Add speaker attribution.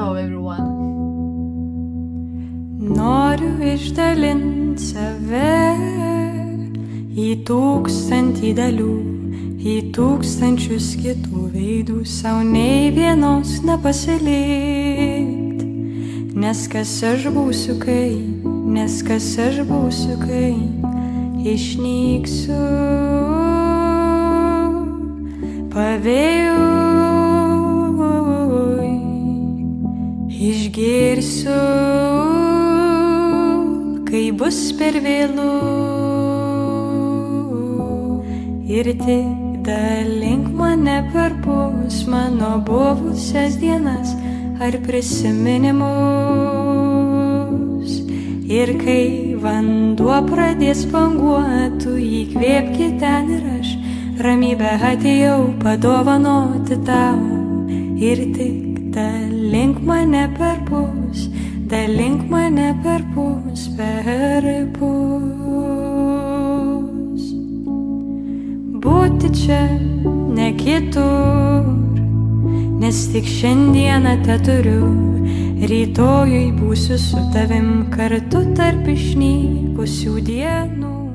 Speaker 1: Hello everyone.
Speaker 2: Noriu išdalinti save į 1000 dalių, į 1000 kitų veidų, sau nei vienos nepasilikt. Nes kas aš būsiu, kai išnyksiu pavėjui, išgirsiu, kai bus per vėlu. Ir tik dalink mane perpus mano buvusias dienas ar prisiminimus. Ir kai vanduo pradės banguotų, įkvėpki ten ir aš ramybę atėjau padovanoti tau. Ir tik dalink mane perpus būti čia, ne kitur, nes tik šiandieną teturiu. Rytojui būsiu su tavim kartu tarp išnykusių dienų.